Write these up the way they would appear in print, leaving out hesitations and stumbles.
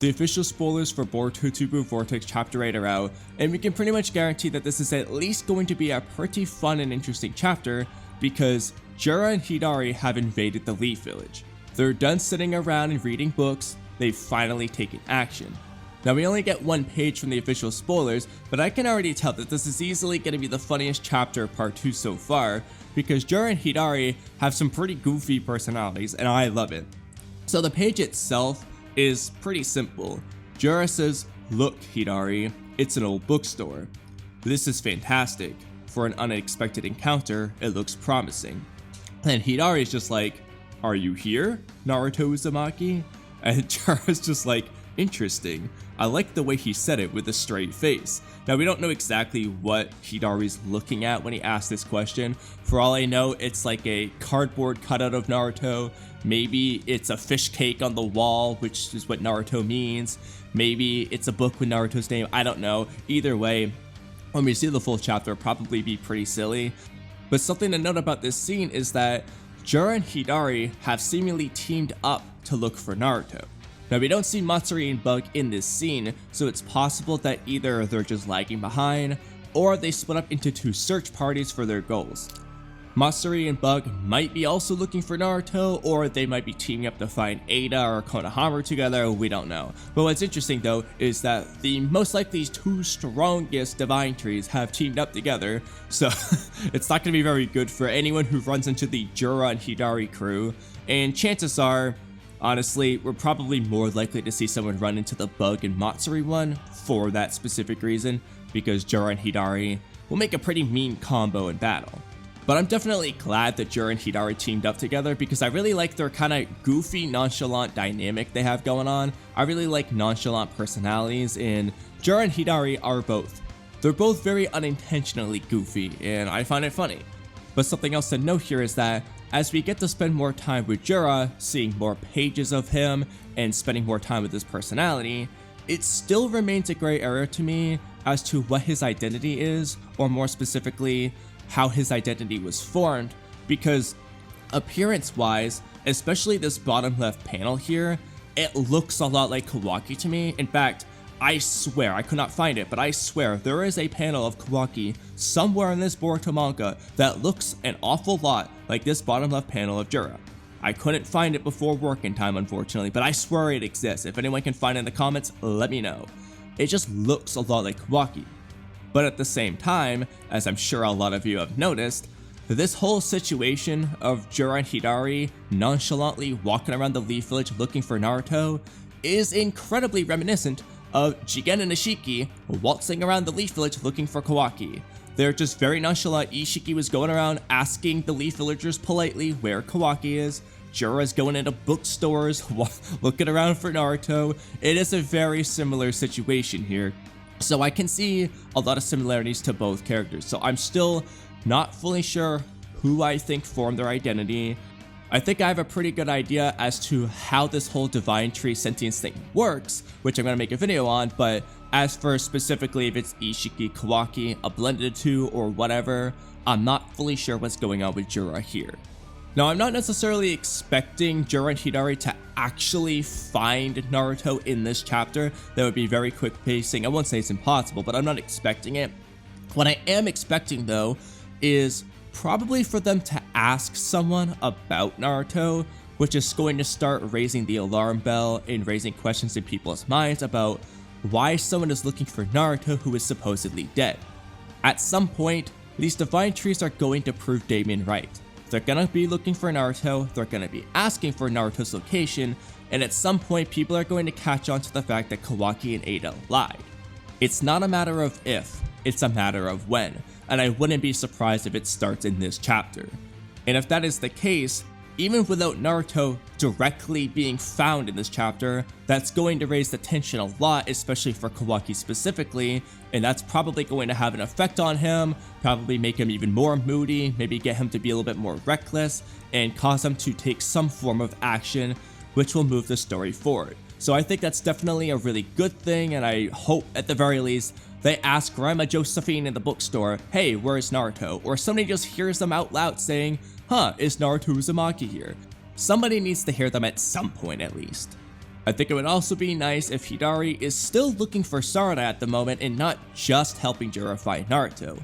The official spoilers for Boruto Vortex Chapter 8 are out, and we can pretty much guarantee that this is at least going to be a pretty fun and interesting chapter because Jura and Hidari have invaded the Leaf Village. They're done sitting around and reading books, they've finally taken action. Now we only get one page from the official spoilers, but I can already tell that this is easily going to be the funniest chapter of part 2 so far, because Jura and Hidari have some pretty goofy personalities, and I love it. So the page itself is pretty simple. Jura says, "Look, Hidari, it's an old bookstore. This is fantastic. For an unexpected encounter, it looks promising." And Hidari is just like, "Are you here, Naruto Uzumaki?" And Jura's just like, "Interesting. I like the way he said it with a straight face." Now we don't know exactly what Hidari's looking at when he asked this question. For all I know, it's like a cardboard cutout of Naruto. Maybe it's a fish cake on the wall, which is what Naruto means. Maybe it's a book with Naruto's name. I don't know. Either way, when we see the full chapter, it'll probably be pretty silly. But something to note about this scene is that Jura and Hidari have seemingly teamed up to look for Naruto. Now we don't see Matsuri and Bug in this scene, so it's possible that either they're just lagging behind, or they split up into two search parties for their goals. Matsuri and Bug might be also looking for Naruto, or they might be teaming up to find Eida or Konohamaru together, we don't know. But what's interesting though is that the most likely two strongest divine trees have teamed up together, so it's not going to be very good for anyone who runs into the Jura and Hidari crew, and chances are, honestly, we're probably more likely to see someone run into the Bug and Matsuri one for that specific reason, because Jura and Hidari will make a pretty mean combo in battle. But I'm definitely glad that Jura and Hidari teamed up together because I really like their kind of goofy, nonchalant dynamic they have going on. I really like nonchalant personalities, and Jura and Hidari are both. They're both very unintentionally goofy, and I find it funny. But something else to note here is that as we get to spend more time with Jura, seeing more pages of him, and spending more time with his personality, it still remains a gray area to me as to what his identity is, or more specifically, how his identity was formed, because appearance-wise, especially this bottom left panel here, it looks a lot like Kawaki to me. In fact, I swear, I could not find it, but I swear there is a panel of Kawaki somewhere in this Boruto manga that looks an awful lot like this bottom left panel of Jura. I couldn't find it before working time, unfortunately, but I swear it exists. If anyone can find it in the comments, let me know. It just looks a lot like Kawaki. But at the same time, as I'm sure a lot of you have noticed, this whole situation of Jura and Hidari nonchalantly walking around the Leaf Village looking for Naruto is incredibly reminiscent of Jigen and Ishiki waltzing around the Leaf Village looking for Kawaki. They're just very nonchalant. Ishiki was going around asking the Leaf Villagers politely where Kawaki is. Jura's going into bookstores looking around for Naruto. It is a very similar situation here. So I can see a lot of similarities to both characters. So I'm still not fully sure who I think formed their identity. I think I have a pretty good idea as to how this whole divine tree sentience thing works, which I'm going to make a video on, but as for specifically if it's Ishiki, Kawaki, a blended of two, or whatever, I'm not fully sure what's going on with Jura here. Now, I'm not necessarily expecting Jura and Hidari to actually find Naruto in this chapter. That would be very quick pacing. I won't say it's impossible, but I'm not expecting it. What I am expecting, though, is probably for them to ask someone about Naruto, which is going to start raising the alarm bell and raising questions in people's minds about why someone is looking for Naruto who is supposedly dead. At some point, these divine trees are going to prove Damien right. They're gonna be looking for Naruto, they're gonna be asking for Naruto's location, and at some point people are going to catch on to the fact that Kawaki and Eida lied. It's not a matter of if, it's a matter of when, and I wouldn't be surprised if it starts in this chapter. And if that is the case, even without Naruto directly being found in this chapter, that's going to raise the tension a lot, especially for Kawaki specifically, and that's probably going to have an effect on him, probably make him even more moody, maybe get him to be a little bit more reckless, and cause him to take some form of action, which will move the story forward. So I think that's definitely a really good thing, and I hope at the very least they ask Grandma Josephine in the bookstore, "Hey, where's Naruto?" Or somebody just hears them out loud saying, "Huh, is Naruto Uzumaki here?" Somebody needs to hear them at some point at least. I think it would also be nice if Hidari is still looking for Sarada at the moment and not just helping Jura fight Naruto.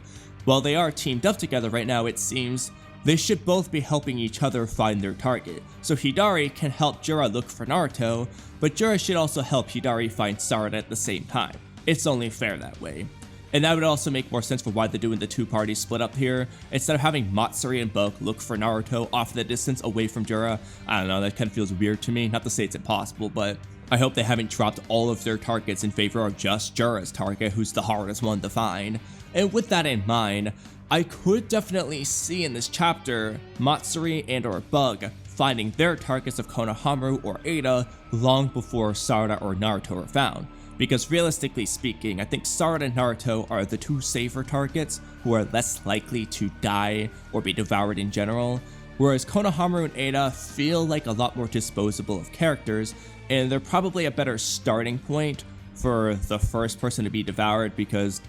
While they are teamed up together right now, it seems they should both be helping each other find their target. So Hidari can help Jura look for Naruto, but Jura should also help Hidari find Sarada at the same time. It's only fair that way. And that would also make more sense for why they're doing the two parties split up here. Instead of having Matsuri and Boke look for Naruto off the distance away from Jura, I don't know, that kind of feels weird to me. Not to say it's impossible, but I hope they haven't dropped all of their targets in favor of just Jura's target, who's the hardest one to find. And with that in mind, I could definitely see in this chapter Matsuri and or Bug finding their targets of Konohamaru or Eida long before Sarada or Naruto are found. Because realistically speaking, I think Sarada and Naruto are the two safer targets who are less likely to die or be devoured in general, whereas Konohamaru and Eida feel like a lot more disposable of characters, and they're probably a better starting point for the first person to be devoured because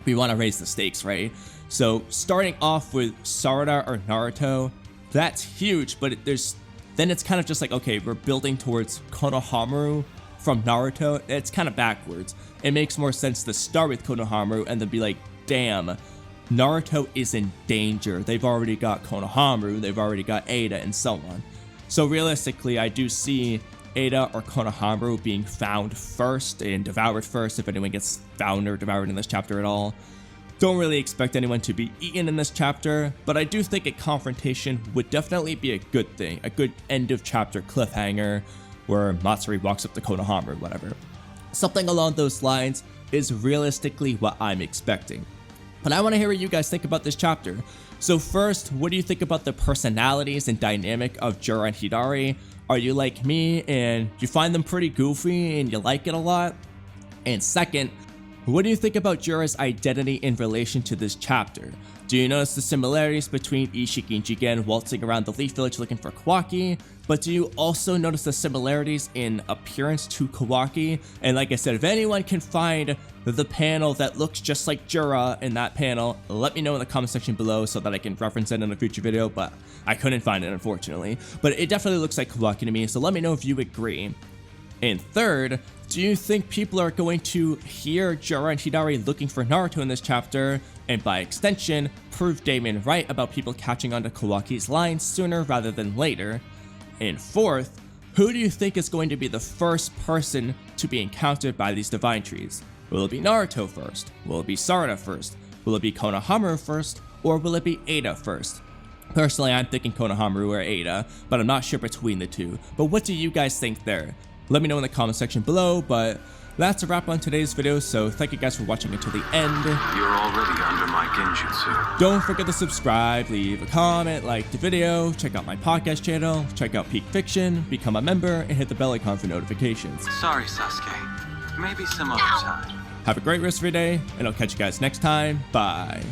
we want to raise the stakes, right? So starting off with Sarada or Naruto, that's huge, but then it's kind of just like, okay, we're building towards Konohamaru from Naruto. It's kind of backwards. It makes more sense to start with Konohamaru and then be like, damn, Naruto is in danger. They've already got Konohamaru, they've already got Eida, and so on. So realistically, I do see Eida or Konohamaru being found first and devoured first if anyone gets found or devoured in this chapter at all. Don't really expect anyone to be eaten in this chapter, but I do think a confrontation would definitely be a good thing, a good end of chapter cliffhanger where Matsuri walks up to Konohamaru, whatever. Something along those lines is realistically what I'm expecting. But I want to hear what you guys think about this chapter. So first, what do you think about the personalities and dynamic of Jura and Hidari? Are you like me and you find them pretty goofy and you like it a lot? And second, what do you think about Jura's identity in relation to this chapter? Do you notice the similarities between Ishiki and Jigen waltzing around the Leaf Village looking for Kawaki? But do you also notice the similarities in appearance to Kawaki? And like I said, if anyone can find the panel that looks just like Jura in that panel, let me know in the comment section below so that I can reference it in a future video, but I couldn't find it unfortunately. But it definitely looks like Kawaki to me, so let me know if you agree. And third, do you think people are going to hear Jura and Hidari looking for Naruto in this chapter, and by extension, prove Damon right about people catching on to Kawaki's lines sooner rather than later? And fourth, who do you think is going to be the first person to be encountered by these divine trees? Will it be Naruto first? Will it be Sarada first? Will it be Konohamaru first? Or will it be Eida first? Personally, I'm thinking Konohamaru or Eida, but I'm not sure between the two. But what do you guys think there? Let me know in the comment section below, but that's a wrap on today's video, so thank you guys for watching until the end. You're already under my genjutsu. Don't forget to subscribe, leave a comment, like the video, check out my podcast channel, check out Peak Fiction, become a member, and hit the bell icon for notifications. Sorry, Sasuke. Maybe some other time. Have a great rest of your day, and I'll catch you guys next time. Bye.